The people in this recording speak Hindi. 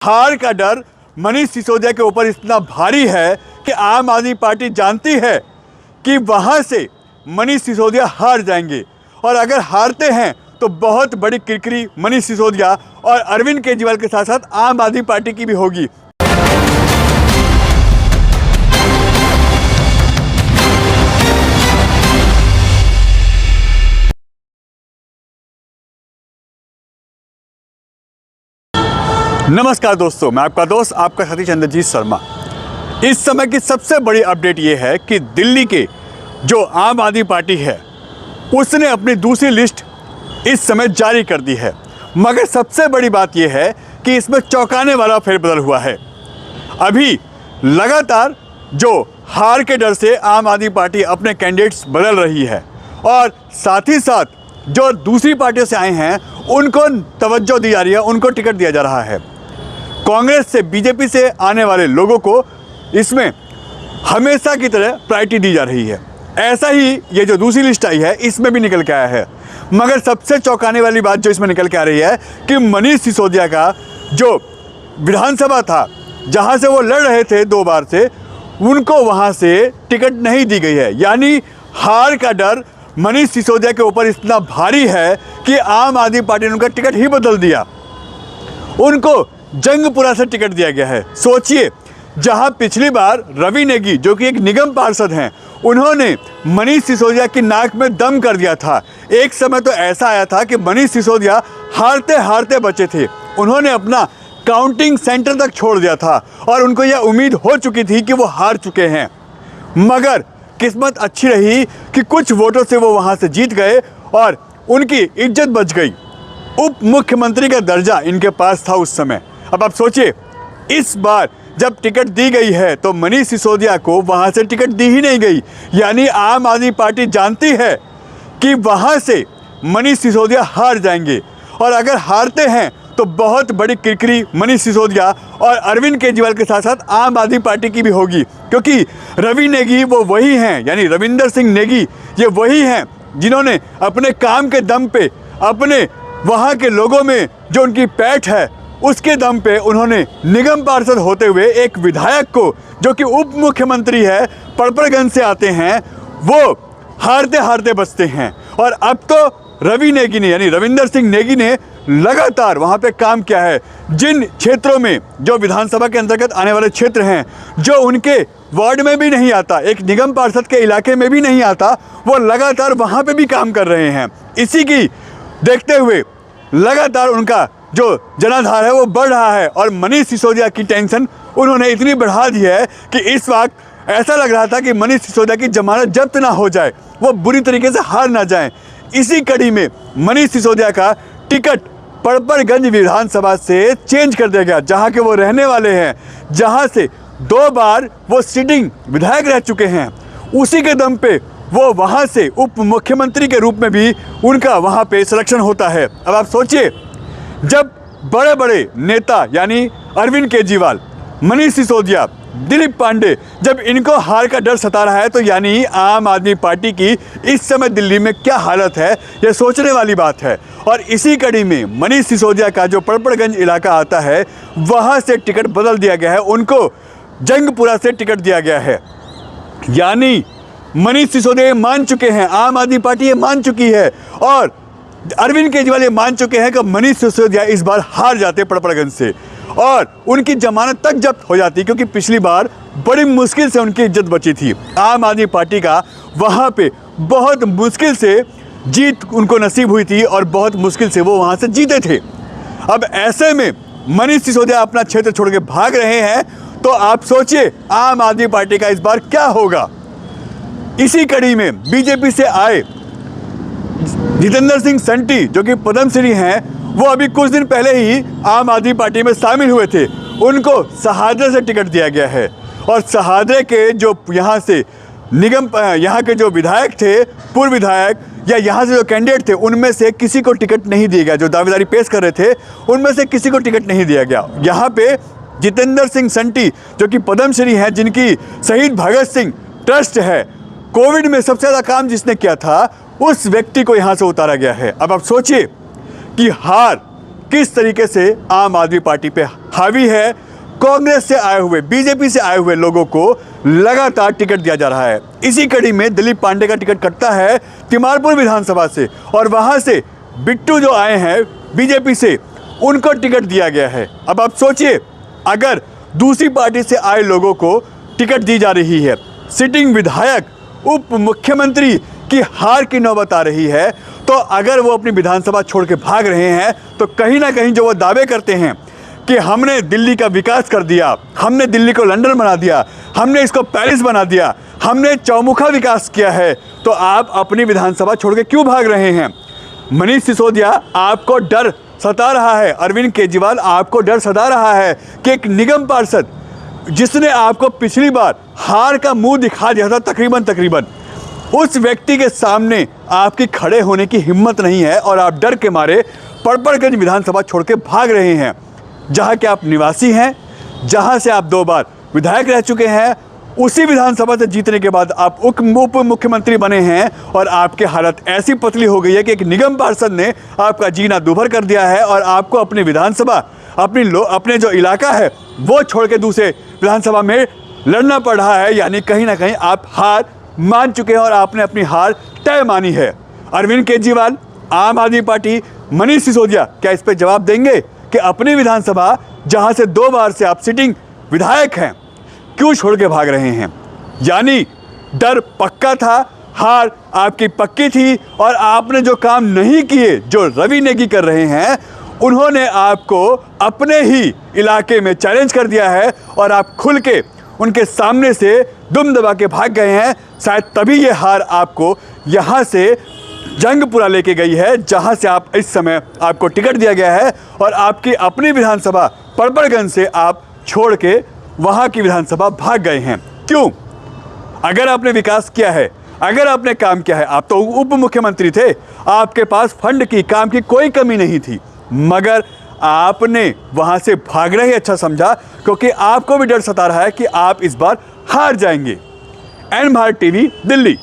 हार का डर मनीष सिसोदिया के ऊपर इतना भारी है कि आम आदमी पार्टी जानती है कि वहां से मनीष सिसोदिया हार जाएंगे और अगर हारते हैं तो बहुत बड़ी किरकिरी मनीष सिसोदिया और अरविंद केजरीवाल के साथ साथ आम आदमी पार्टी की भी होगी। नमस्कार दोस्तों, मैं आपका दोस्त आपका साथी चंद्रजीत शर्मा। इस समय की सबसे बड़ी अपडेट ये है कि दिल्ली के जो आम आदमी पार्टी है उसने अपनी दूसरी लिस्ट इस समय जारी कर दी है। मगर सबसे बड़ी बात यह है कि इसमें चौंकाने वाला फेरबदल हुआ है। अभी लगातार जो हार के डर से आम आदमी पार्टी अपने कैंडिडेट्स बदल रही है और साथ ही साथ जो दूसरी पार्टियों से आए हैं उनको तवज्जो दी जा रही है, उनको टिकट दिया जा रहा है। कांग्रेस से बीजेपी से आने वाले लोगों को इसमें हमेशा की तरह प्रायोरिटी दी जा रही है। ऐसा ही ये जो दूसरी लिस्ट आई है इसमें भी निकल के आया है। मगर सबसे चौंकाने वाली बात जो इसमें निकल के आ रही है कि मनीष सिसोदिया का जो विधानसभा था जहां से वो लड़ रहे थे 2 बार से, उनको वहां से टिकट नहीं दी गई है। यानी हार का डर मनीष सिसोदिया के ऊपर इतना भारी है कि आम आदमी पार्टी ने उनका टिकट ही बदल दिया। उनको जंगपुरा से टिकट दिया गया है। सोचिए, जहां पिछली बार रवि नेगी जो कि एक निगम पार्षद हैं, उन्होंने मनीष सिसोदिया की नाक में दम कर दिया था। एक समय तो ऐसा आया था कि मनीष सिसोदिया हारते हारते बचे थे। उन्होंने अपना काउंटिंग सेंटर तक छोड़ दिया था और उनको यह उम्मीद हो चुकी थी कि वो हार चुके हैं। मगर किस्मत अच्छी रही कि कुछ वोटों से वो वहां से जीत गए और उनकी इज्जत बच गई। उप मुख्यमंत्री का दर्जा इनके पास था उस समय। अब आप सोचिए, इस बार जब टिकट दी गई है तो मनीष सिसोदिया को वहां से टिकट दी ही नहीं गई। यानी आम आदमी पार्टी जानती है कि वहां से मनीष सिसोदिया हार जाएंगे और अगर हारते हैं तो बहुत बड़ी किरकिरी मनीष सिसोदिया और अरविंद केजरीवाल के साथ साथ आम आदमी पार्टी की भी होगी। क्योंकि रवि नेगी वो वही हैं, यानी रविंदर सिंह नेगी ये वही हैं जिन्होंने अपने काम के दम पे, अपने वहाँ के लोगों में जो उनकी पैठ है उसके दम पे उन्होंने निगम पार्षद होते हुए एक विधायक को जो कि उप मुख्यमंत्री है, पड़पड़गंज से आते हैं, वो हारते हारते बचते हैं। और अब तो रवि नेगी ने, यानी रविंदर सिंह नेगी ने लगातार वहाँ पे काम किया है। जिन क्षेत्रों में जो विधानसभा के अंतर्गत आने वाले क्षेत्र हैं, जो उनके वार्ड में भी नहीं आता, एक निगम पार्षद के इलाके में भी नहीं आता, वो लगातार वहाँ पे भी काम कर रहे हैं। इसी की देखते हुए लगातार उनका जो जनाधार है वो बढ़ रहा है और मनीष सिसोदिया की टेंशन उन्होंने इतनी बढ़ा दी है कि इस वक्त ऐसा लग रहा था कि मनीष सिसोदिया की जमानत जब्त ना हो जाए, वो बुरी तरीके से हार ना जाएं। इसी कड़ी में मनीष सिसोदिया का टिकट पड़पड़गंज विधानसभा से चेंज कर दिया गया, जहां के वो रहने वाले हैं, जहां से 2 बार वो सिटिंग विधायक रह चुके हैं। उसी के दम पे वो वहां से उप मुख्यमंत्री के रूप में भी उनका वहां पे सिलेक्शन होता है। अब आप सोचिए, जब बड़े बड़े नेता यानी अरविंद केजरीवाल, मनीष सिसोदिया, दिलीप पांडे, जब इनको हार का डर सता रहा है तो यानी आम आदमी पार्टी की इस समय दिल्ली में क्या हालत है, यह सोचने वाली बात है। और इसी कड़ी में मनीष सिसोदिया का जो पड़पड़गंज इलाका आता है वहां से टिकट बदल दिया गया है, उनको जंगपुरा से टिकट दिया गया है। यानी मनीष सिसोदिया मान चुके हैं, आम आदमी पार्टी ये मान चुकी है और अरविंद केजरीवाल ये मान चुके हैं कि मनीष सिसोदिया इस बार हार जाते पड़पड़गंज से और उनकी जमानत तक जब्त हो जाती, क्योंकि पिछली बार बड़ी मुश्किल से उनकी इज्जत बची थी। आम आदमी पार्टी का वहाँ पे बहुत मुश्किल से जीत उनको नसीब हुई थी और बहुत मुश्किल से वो वहाँ से जीते थे। अब ऐसे में मनीष सिसोदिया अपना क्षेत्र छोड़ के भाग रहे हैं, तो आप सोचिए आम आदमी पार्टी का इस बार क्या होगा। इसी कड़ी में बीजेपी से आए जितेंद्र सिंह संटी जो कि पद्मश्री हैं, वो अभी कुछ दिन पहले ही आम आदमी पार्टी में शामिल हुए थे। उनको सहादरे से टिकट दिया गया है और सहादरे के जो यहाँ से निगम यहाँ के जो विधायक थे, पूर्व विधायक या यहाँ से जो कैंडिडेट थे, उनमें से किसी को टिकट नहीं दिया गया। जो दावेदारी पेश कर रहे थे उनमें से किसी को टिकट नहीं दिया गया। यहाँ पे जितेंद्र सिंह संटी जो कि पद्मश्री हैं, जिनकी शहीद भगत सिंह ट्रस्ट है, कोविड में सबसे ज़्यादा काम जिसने किया था, उस व्यक्ति को यहाँ से उतारा गया है। अब आप सोचिए कि हार किस तरीके से आम आदमी पार्टी पे हावी है। कांग्रेस से आए हुए, बीजेपी से आए हुए लोगों को लगातार टिकट दिया जा रहा है। इसी कड़ी में दिलीप पांडे का टिकट कटता है तिमारपुर विधानसभा से और वहां से बिट्टू जो आए हैं बीजेपी से, उनको टिकट दिया गया है। अब आप सोचिए, अगर दूसरी पार्टी से आए लोगों को टिकट दी जा रही है, सिटिंग विधायक, उप मुख्यमंत्री की हार की नौबत आ रही है, तो अगर वो अपनी विधानसभा छोड़ के भाग रहे हैं तो कहीं ना कहीं जो वो दावे करते हैं कि हमने दिल्ली का विकास कर दिया, हमने दिल्ली को लंदन बना दिया, हमने इसको पेरिस बना दिया, हमने चौमुखा विकास किया है, तो आप अपनी विधानसभा छोड़ के क्यों भाग रहे हैं? मनीष सिसोदिया, आपको डर सता रहा है, अरविंद केजरीवाल आपको डर सता रहा है कि एक निगम पार्षद जिसने आपको पिछली बार हार का मुंह दिखा दिया था तकरीबन, उस व्यक्ति के सामने आपकी खड़े होने की हिम्मत नहीं है और आप डर के मारे पड़पड़गंज विधानसभा छोड़ के भाग रहे हैं, जहां के आप निवासी हैं, जहां से आप 2 बार विधायक रह चुके हैं। उसी विधानसभा से जीतने के बाद आप उप मुख्यमंत्री बने हैं और आपकी हालत ऐसी पतली हो गई है कि एक निगम पार्षद ने आपका जीना दूभर कर दिया है और आपको अपनी विधानसभा, अपने जो इलाका है वो छोड़ के दूसरे विधानसभा में लड़ना पड़ रहा है। यानी कहीं ना कहीं आप हार मान चुके हैं और आपने अपनी हार तय मानी है। अरविंद केजरीवाल, आम आदमी पार्टी, मनीष सिसोदिया क्या इस पर जवाब देंगे कि अपनी विधानसभा जहां से 2 बार से आप सिटिंग विधायक हैं, क्यों छोड़ के भाग रहे हैं? यानी डर पक्का था, हार आपकी पक्की थी और आपने जो काम नहीं किए, जो रवि नेगी कर रहे हैं, उन्होंने आपको अपने ही इलाके में चैलेंज कर दिया है और आप खुल के उनके सामने से दुम दबा के भाग गए हैं। शायद तभी ये हार आपको यहाँ से जंगपुरा लेके गई है, जहाँ से आप इस समय आपको टिकट दिया गया है और आपकी अपनी विधानसभा पड़पड़गंज से आप छोड़ के वहाँ की विधानसभा भाग गए हैं। क्यों? अगर आपने विकास किया है, अगर आपने काम किया है, आप तो उप मुख्यमंत्री थे, आपके पास फंड की, काम की कोई कमी नहीं थी, मगर आपने वहाँ से भागना ही अच्छा समझा क्योंकि आपको भी डर सता रहा है कि आप इस बार हार जाएंगे। एन भारत टीवी, दिल्ली।